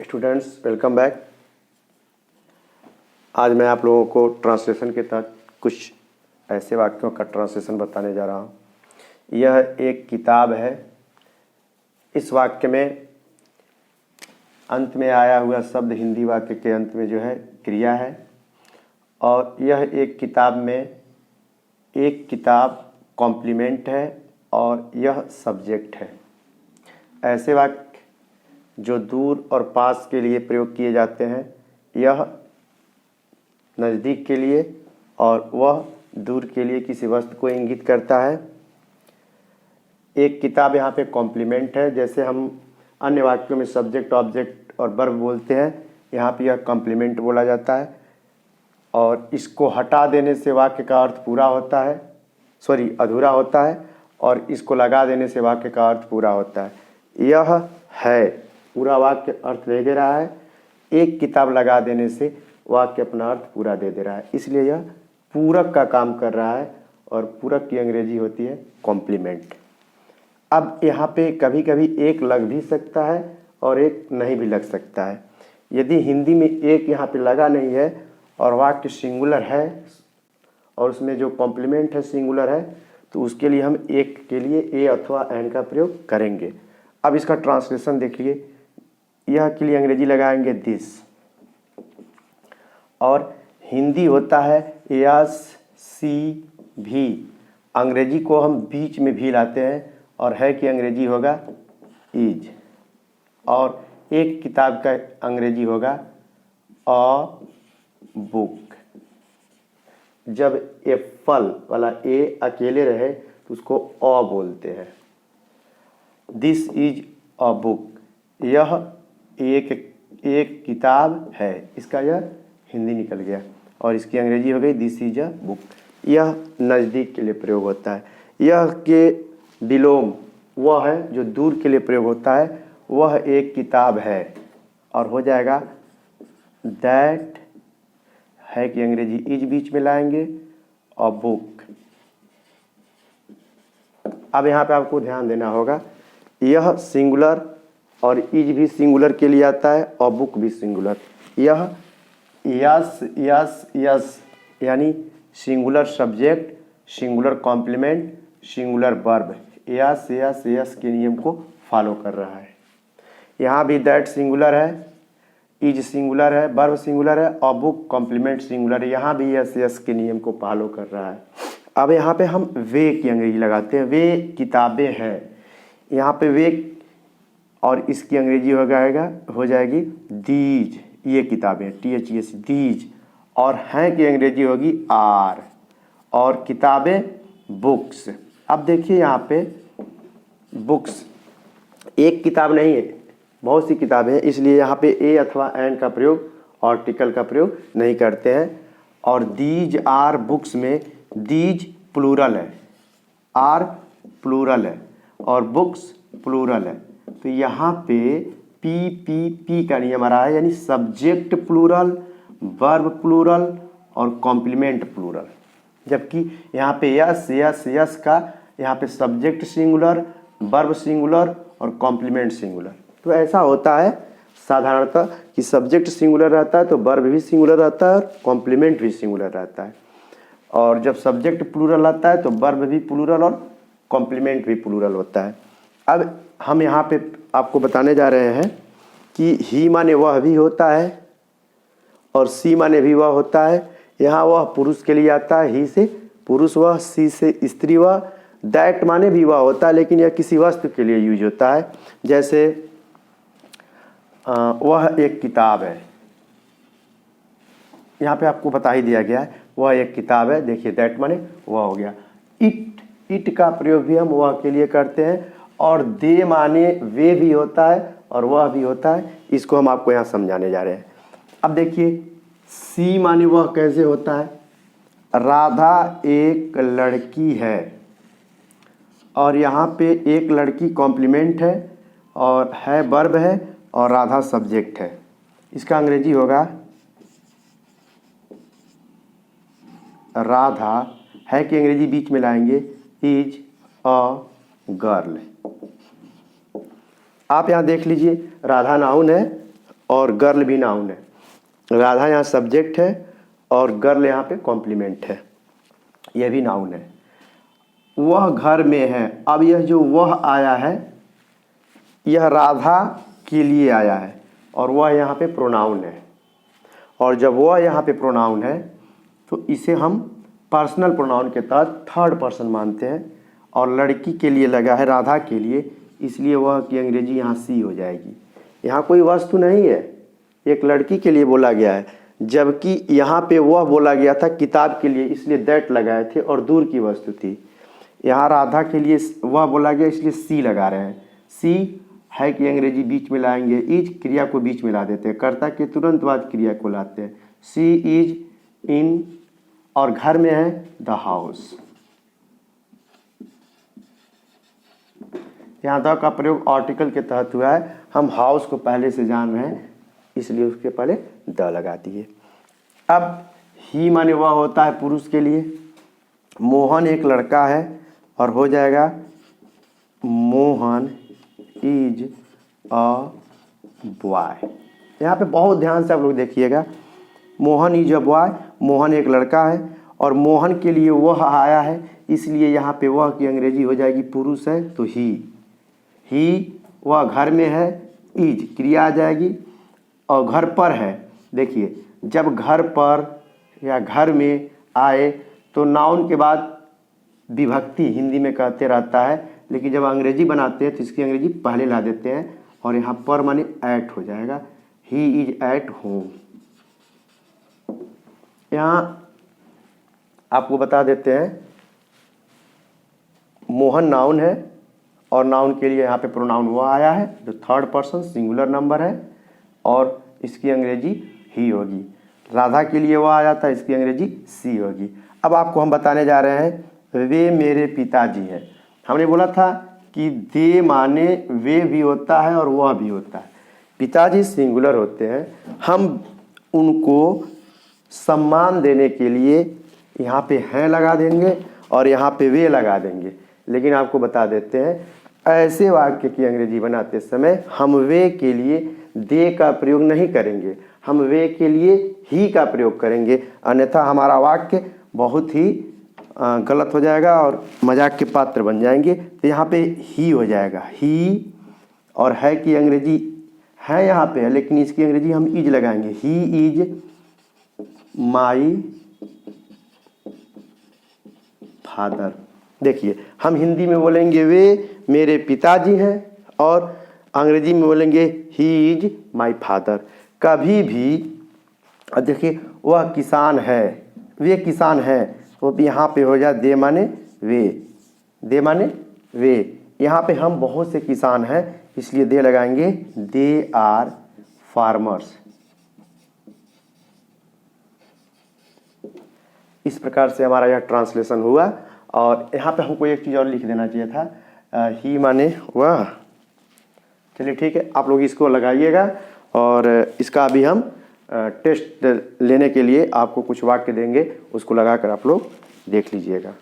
Students, welcome back. आज मैं आप लोगों को ट्रांसलेशन के तहत कुछ ऐसे वाक्यों का ट्रांसलेशन बताने जा रहा हूँ। यह एक किताब है। इस वाक्य में अंत में आया हुआ शब्द हिंदी वाक्य के अंत में जो है क्रिया है, और यह एक किताब में एक किताब कॉम्प्लीमेंट है और यह सब्जेक्ट है। ऐसे वाक्य जो दूर और पास के लिए प्रयोग किए जाते हैं, यह नज़दीक के लिए और वह दूर के लिए किसी वस्तु को इंगित करता है। एक किताब यहाँ पे कॉम्प्लीमेंट है। जैसे हम अन्य वाक्यों में सब्जेक्ट, ऑब्जेक्ट और वर्ब बोलते हैं, यहाँ पे यह कॉम्प्लीमेंट बोला जाता है। और इसको हटा देने से वाक्य का अर्थ पूरा होता है, अधूरा होता है, और इसको लगा देने से वाक्य का अर्थ पूरा होता है। यह है पूरा वाक्य अर्थ ले दे रहा है, एक किताब लगा देने से वाक्य अपना अर्थ पूरा दे दे रहा है, इसलिए यह पूरक का काम कर रहा है। और पूरक की अंग्रेजी होती है कॉम्प्लीमेंट। अब यहाँ पे कभी कभी एक लग भी सकता है और एक नहीं भी लग सकता है। यदि हिंदी में एक यहाँ पे लगा नहीं है और वाक्य सिंगुलर है और उसमें जो कॉम्प्लीमेंट है सिंगुलर है, तो उसके लिए हम एक के लिए ए अथवा एन का प्रयोग करेंगे। अब इसका ट्रांसलेशन देखिए। यह के लिए अंग्रेजी लगाएंगे दिस, और हिंदी होता है यस, सी, भी। अंग्रेजी को हम बीच में भी लाते हैं और है कि अंग्रेजी होगा इज, और एक किताब का अंग्रेजी होगा अ बुक। जब एप्पल वाला ए अकेले रहे तो उसको अ बोलते हैं। दिस इज अ बुक, यह एक किताब है। इसका यह हिंदी निकल गया और इसकी अंग्रेजी हो गई दिस इज अ बुक। यह नज़दीक के लिए प्रयोग होता है। यह के बिलोंग वह है जो दूर के लिए प्रयोग होता है, वह एक किताब है, और हो जाएगा दैट है कि अंग्रेजी इज बीच में लाएंगे और बुक। अब यहाँ पे आपको ध्यान देना होगा, यह सिंगुलर और इज भी सिंगुलर के लिए आता है और बुक भी सिंगुलर। यह यस यस यस यानी singular subject, singular complement, singular verb, yes yes yes के नियम को फॉलो कर रहा है। यहाँ भी दैट सिंगुलर है, इज सिंगुलर है, वर्ब सिंगुलर है और बुक कॉम्प्लीमेंट सिंगुलर है। यहाँ भी यस यस के नियम को फॉलो कर रहा है। अब यहाँ पे हम वे की अंग्रेजी लगाते हैं। वे किताबें हैं, यहाँ पे वे, और इसकी अंग्रेजी हो जाएगी दीज। ये किताबें THES दीज, और हैं की अंग्रेजी होगी आर, और किताबें बुक्स। अब देखिए यहाँ पे बुक्स एक किताब नहीं है, बहुत सी किताबें हैं, इसलिए यहाँ पे ए अथवा एन का प्रयोग, आर्टिकल का प्रयोग नहीं करते हैं। और दीज आर बुक्स में दीज प्लूरल है, आर प्लूरल है और बुक्स प्लूरल है। तो यहाँ पे पी का नियम आ रहा है, यानी सब्जेक्ट प्लूरल, वर्ब प्लूरल और कॉम्प्लीमेंट प्लूरल। जबकि यहाँ पे यस यस यस का यहाँ पे सब्जेक्ट सिंगुलर, वर्ब सिंगुलर और कॉम्प्लीमेंट सिंगुलर। तो ऐसा होता है साधारणतः कि सब्जेक्ट सिंगुलर रहता है तो वर्ब भी सिंगुलर रहता है और कॉम्प्लीमेंट भी सिंगुलर रहता है, और जब सब्जेक्ट प्लूरल आता है तो वर्ब भी प्लूरल और कॉम्प्लीमेंट भी प्लूरल होता है। अब हम यहाँ पे आपको बताने जा रहे हैं कि ही माने वह भी होता है और सी माने भी वह होता है। यहाँ वह पुरुष के लिए आता है, ही से पुरुष वह, सी से स्त्री वह। दैट माने भी वह होता है, लेकिन यह किसी वस्तु के लिए यूज होता है। जैसे वह एक किताब है, यहाँ पे आपको बता ही दिया गया है वह एक किताब है। देखिए दैट माने वह हो गया। इट का प्रयोग भी हम वह के लिए करते हैं, और दे माने वे भी होता है और वह भी होता है। इसको हम आपको यहाँ समझाने जा रहे हैं। अब देखिए सी माने वह कैसे होता है। राधा एक लड़की है, और यहाँ पे एक लड़की कॉम्प्लीमेंट है और है वर्ब है और राधा सब्जेक्ट है। इसका अंग्रेजी होगा राधा है कि अंग्रेजी बीच में लाएंगे इज अ गर्ल। आप यहाँ देख लीजिए, राधा नाउन है और गर्ल भी नाउन है। राधा यहाँ सब्जेक्ट है और गर्ल यहाँ पे कॉम्प्लीमेंट है, यह भी नाउन है। वह घर में है, अब यह जो वह आया है यह राधा के लिए आया है और वह यहाँ पे प्रोनाउन है। और जब वह यहाँ पे प्रोनाउन है तो इसे हम पर्सनल प्रोनाउन के तहत थर्ड पर्सन मानते हैं और लड़की के लिए लगा है, राधा के लिए, इसलिए वह की अंग्रेजी यहाँ सी हो जाएगी। यहाँ कोई वस्तु नहीं है, एक लड़की के लिए बोला गया है, जबकि यहाँ पे वह बोला गया था किताब के लिए, इसलिए दैट लगाए थे और दूर की वस्तु थी। यहाँ राधा के लिए वह बोला गया इसलिए सी लगा रहे हैं। सी है कि अंग्रेजी बीच में लाएंगे, इज क्रिया को बीच में ला देते हैं, कर्ता के तुरंत बाद क्रिया को लाते हैं। सी इज इन और घर में है द हाउस। यहाँ तक का प्रयोग आर्टिकल के तहत हुआ है, हम हाउस को पहले से जान रहे हैं इसलिए उसके पहले द लगा दिए। अब ही माने वह होता है पुरुष के लिए, मोहन एक लड़का है और हो जाएगा मोहन इज अ बॉय। यहाँ पे बहुत ध्यान से आप लोग देखिएगा, Mohan is a boy, Mohan एक लड़का है और मोहन के लिए वह आया है, इसलिए यहाँ पे वह की अंग्रेजी हो जाएगी पुरुष है तो ही वह घर में है, इज क्रिया आ जाएगी और घर पर है। देखिए जब घर पर या घर में आए तो नाउन के बाद विभक्ति हिंदी में कहते रहता है, लेकिन जब अंग्रेजी बनाते हैं तो इसकी अंग्रेजी पहले ला देते हैं और यहाँ पर माने एट हो जाएगा, ही इज एट होम। यहाँ आपको बता देते हैं मोहन नाउन है और नाउन के लिए यहाँ पे प्रोनाउन वो आया है जो थर्ड पर्सन सिंगुलर नंबर है और इसकी अंग्रेजी ही होगी। राधा के लिए वो आया था, इसकी अंग्रेजी सी होगी। अब आपको हम बताने जा रहे हैं वे मेरे पिताजी हैं। हमने बोला था कि दे माने वे भी होता है और वह भी होता है। पिताजी सिंगुलर होते हैं, हम उनको सम्मान देने के लिए यहाँ पे हैं लगा देंगे और यहाँ पे वे लगा देंगे। लेकिन आपको बता देते हैं ऐसे वाक्य की अंग्रेजी बनाते समय हम वे के लिए दे का प्रयोग नहीं करेंगे, हम वे के लिए ही का प्रयोग करेंगे, अन्यथा हमारा वाक्य बहुत ही गलत हो जाएगा और मजाक के पात्र बन जाएंगे। तो यहाँ पे ही हो जाएगा, ही और है की अंग्रेजी है यहाँ पे है, लेकिन इसकी अंग्रेजी हम इज लगाएंगे, ही इज माई फादर। देखिए हम हिंदी में बोलेंगे वे मेरे पिताजी हैं और अंग्रेजी में बोलेंगे ही इज माई फादर। कभी भी देखिए वह किसान है, वे किसान है, तो यहाँ पे हो जाए दे माने वे, दे माने वे। यहाँ पे हम बहुत से किसान हैं इसलिए दे लगाएंगे, दे आर फार्मर्स। इस प्रकार से हमारा यह ट्रांसलेशन हुआ। और यहाँ पे हमको एक चीज़ और लिख देना चाहिए था, ही माने वह। चलिए ठीक है, आप लोग इसको लगाइएगा और इसका अभी हम टेस्ट लेने के लिए आपको कुछ वाक्य देंगे, उसको लगाकर आप लोग देख लीजिएगा।